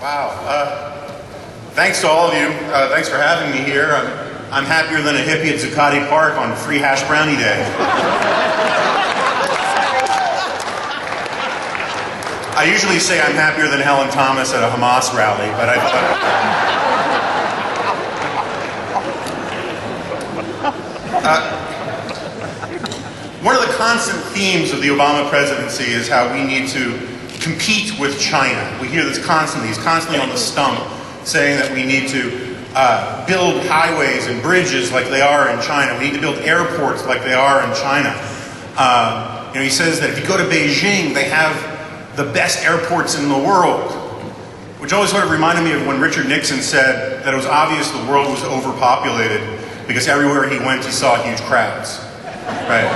Wow. Thanks to all of you. Thanks for having me here. I'm happier than a hippie at Zuccotti Park on Free Hash Brownie Day. I usually say I'm happier than Helen Thomas at a Hamas rally, but I one of the constant themes of the Obama presidency is how we need to compete with China. We hear this constantly. He's constantly on the stump saying that we need to build highways and bridges like they are in China. We need to build airports like they are in China. He says that if you go to Beijing, they have the best airports in the world, which always sort of reminded me of when Richard Nixon said that it was obvious the world was overpopulated because everywhere he went he saw huge crowds. Right?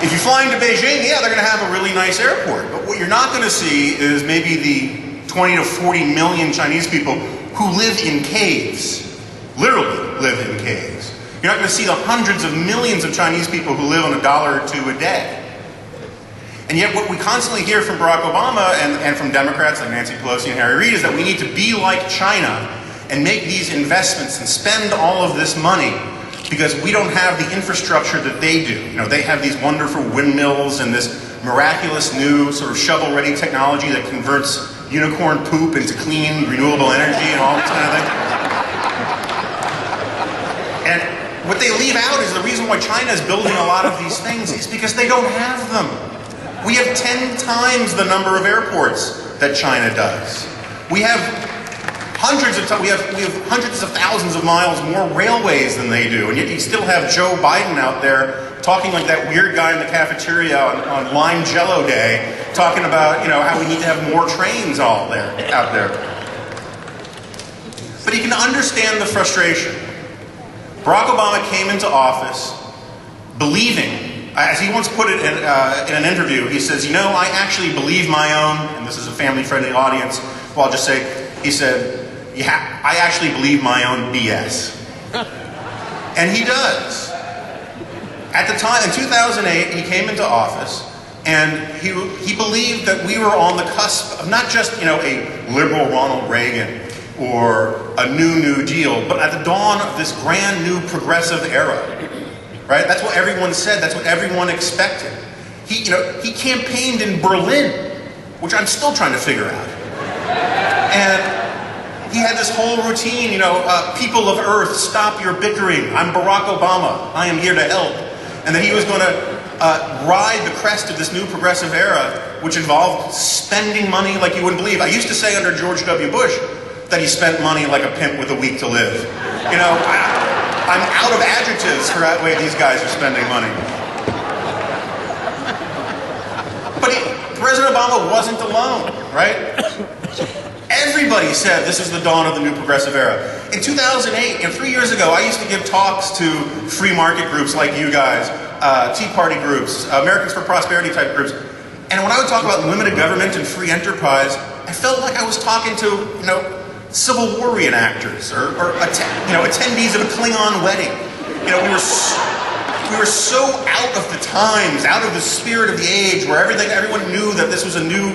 If you fly into Beijing, yeah, they're going to have a really nice airport, but what you're not going to see is maybe the 20 to 40 million Chinese people who live in caves, literally live in caves. You're not going to see the hundreds of millions of Chinese people who live on $1 or $2 a day. And yet what we constantly hear from Barack Obama and from Democrats like Nancy Pelosi and Harry Reid is that we need to be like China and make these investments and spend all of this money because we don't have the infrastructure that they do. They have these wonderful windmills and this miraculous new sort of shovel-ready technology that converts unicorn poop into clean, renewable energy and all this kind of thing. And what they leave out is the reason why China is building a lot of these things is because they don't have them. We have 10 times the number of airports that China does. We have hundreds of thousands of miles more railways than they do, and yet you still have Joe Biden out there talking like that weird guy in the cafeteria on Lime Jello Day, talking about how we need to have more trains out there. But you can understand the frustration. Barack Obama came into office believing, as he once put it in an interview, he says, I actually believe my own, and this is a family-friendly audience, well, I'll just say, he said, I actually believe my own BS. And he does. At the time, in 2008, he came into office, and he believed that we were on the cusp of not just, a liberal Ronald Reagan or a New Deal, but at the dawn of this brand new progressive era. Right? That's what everyone said. That's what everyone expected. He campaigned in Berlin, which I'm still trying to figure out. And he had this whole routine, people of Earth, stop your bickering. I'm Barack Obama. I am here to help. And then he was going to ride the crest of this new progressive era, which involved spending money like you wouldn't believe. I used to say under George W. Bush that he spent money like a pimp with a week to live. I'm out of adjectives for the way these guys are spending money. But President Obama wasn't alone, right? Everybody said this is the dawn of the new progressive era. In 2008, 3 years ago, I used to give talks to free market groups like you guys, Tea Party groups, Americans for Prosperity type groups. And when I would talk about limited government and free enterprise, I felt like I was talking to, Civil War reenactors or attendees of a Klingon wedding. We were so out of the times, out of the spirit of the age, where everyone knew that this was a new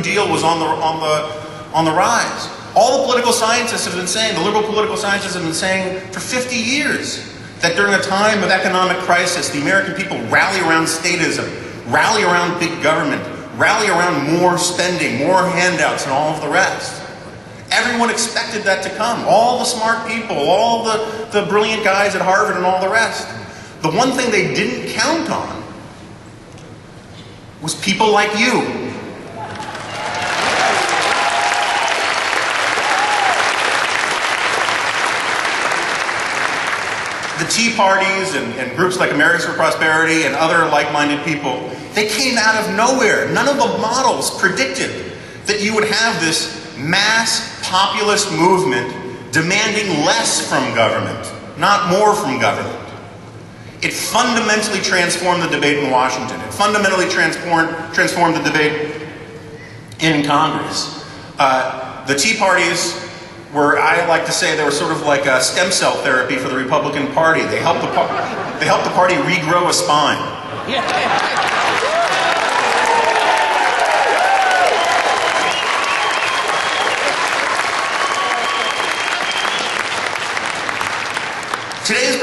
Deal was on the rise. All the political scientists have been saying, the liberal political scientists have been saying for 50 years that during a time of economic crisis, the American people rally around statism, rally around big government, rally around more spending, more handouts, and all of the rest. Everyone expected that to come. All the smart people, all the brilliant guys at Harvard and all the rest. The one thing they didn't count on was people like you. The Tea Parties and groups like Americans for Prosperity and other like-minded people, they came out of nowhere. None of the models predicted that you would have this mass populist movement demanding less from government, not more from government. It fundamentally transformed the debate in Washington. It fundamentally transformed the debate in Congress. The Tea Parties were, I like to say, they were sort of like a stem cell therapy for the Republican Party. They helped the party regrow a spine.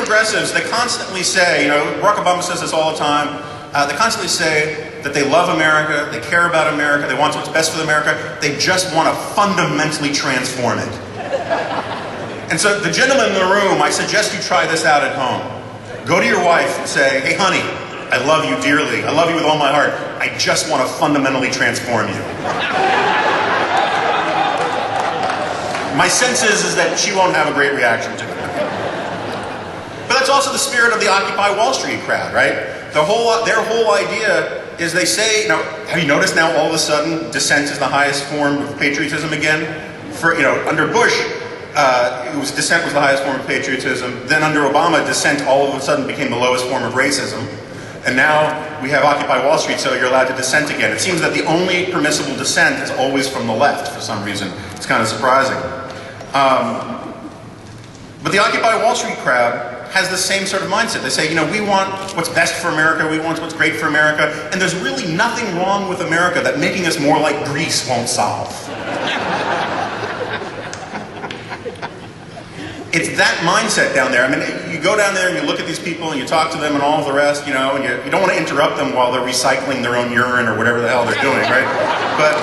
progressives, they constantly say, Barack Obama says this all the time, they constantly say that they love America, they care about America, they want what's best for America, they just want to fundamentally transform it. And so the gentleman in the room, I suggest you try this out at home. Go to your wife and say, hey honey, I love you dearly, I love you with all my heart, I just want to fundamentally transform you. My sense is that she won't have a great reaction to it. But that's also the spirit of the Occupy Wall Street crowd, right? Their whole idea is they say, now, have you noticed now all of a sudden dissent is the highest form of patriotism again? Under Bush, dissent was the highest form of patriotism. Then under Obama, dissent all of a sudden became the lowest form of racism. And now we have Occupy Wall Street, so you're allowed to dissent again. It seems that the only permissible dissent is always from the left for some reason. It's kind of surprising. But the Occupy Wall Street crowd has the same sort of mindset. They say, we want what's best for America, we want what's great for America, and there's really nothing wrong with America that making us more like Greece won't solve. It's that mindset down there. I mean, you go down there and you look at these people and you talk to them and all of the rest, and you don't want to interrupt them while they're recycling their own urine or whatever the hell they're doing, right? But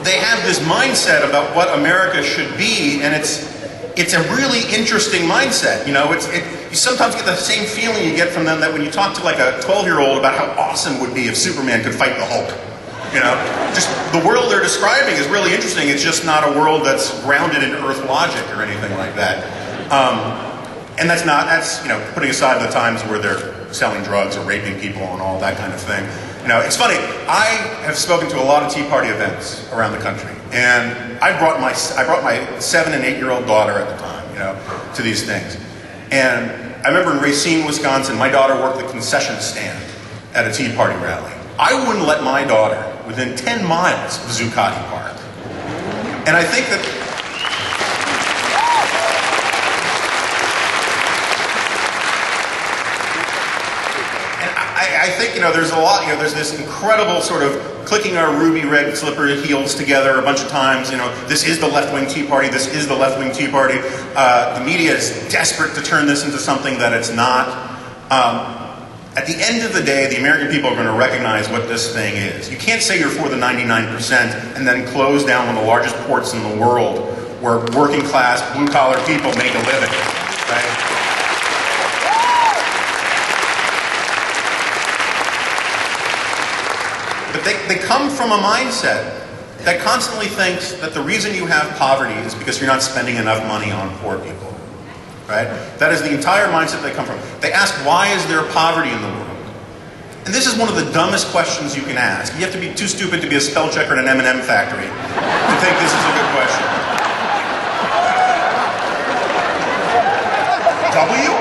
they have this mindset about what America should be, and it's a really interesting mindset. You sometimes get the same feeling you get from them that when you talk to like a 12-year-old about how awesome it would be if Superman could fight the Hulk. Just the world they're describing is really interesting. It's just not a world that's grounded in Earth logic or anything like that. And that's putting aside the times where they're selling drugs or raping people and all that kind of thing. It's funny. I have spoken to a lot of Tea Party events around the country, and I brought my 7 and 8-year-old daughter at the time, to these things. And I remember in Racine, Wisconsin, my daughter worked the concession stand at a Tea Party rally. I wouldn't let my daughter within 10 miles of Zuccotti Park. And I think that I think, there's a lot, there's this incredible sort of clicking our ruby red slipper heels together a bunch of times, this is the left-wing Tea Party, this is the left-wing Tea Party. The media is desperate to turn this into something that it's not. At the end of the day, the American people are going to recognize what this thing is. You can't say you're for the 99% and then close down one of the largest ports in the world where working class, blue-collar people make a living, right? But they come from a mindset that constantly thinks that the reason you have poverty is because you're not spending enough money on poor people. Right? That is the entire mindset they come from. They ask, why is there poverty in the world? And this is one of the dumbest questions you can ask. You have to be too stupid to be a spell checker at an M&M factory to think this is a good question. W?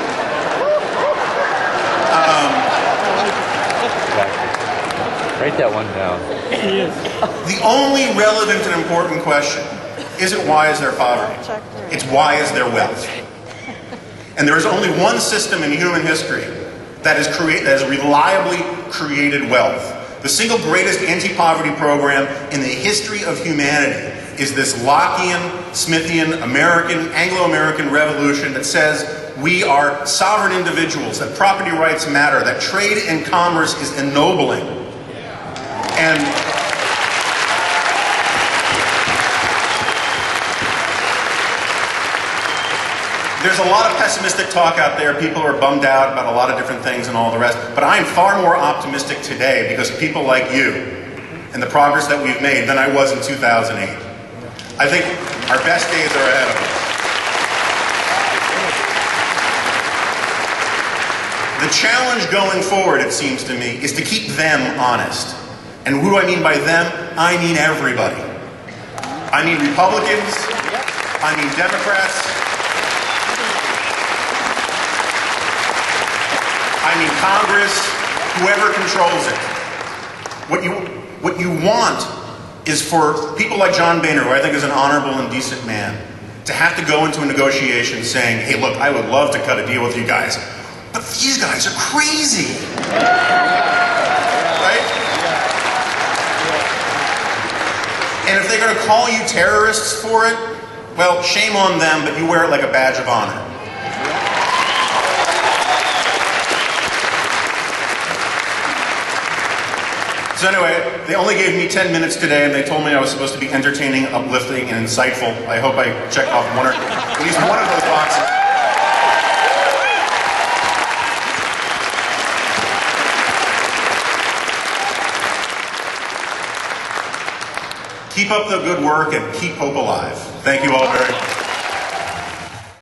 Write that one down. The only relevant and important question isn't why is there poverty? It's why is there wealth? And there is only one system in human history that has reliably created wealth. The single greatest anti-poverty program in the history of humanity is this Lockean, Smithian, Anglo-American revolution that says we are sovereign individuals, that property rights matter, that trade and commerce is ennobling. And there's a lot of pessimistic talk out there. People are bummed out about a lot of different things and all the rest. But I am far more optimistic today because of people like you and the progress that we've made than I was in 2008. I think our best days are ahead of us. The challenge going forward, it seems to me, is to keep them honest. And who do I mean by them? I mean everybody. I mean Republicans. I mean Democrats. I mean Congress, whoever controls it. What you want is for people like John Boehner, who I think is an honorable and decent man, to have to go into a negotiation saying, hey, look, I would love to cut a deal with you guys, but these guys are crazy. Right? And if they're going to call you terrorists for it, Well, shame on them, but you wear it like a badge of honor. So anyway, they only gave me 10 minutes today, and they told me I was supposed to be entertaining, uplifting, and insightful. I hope I check off at least one of those boxes. Keep up the good work and keep hope alive. Thank you all very much.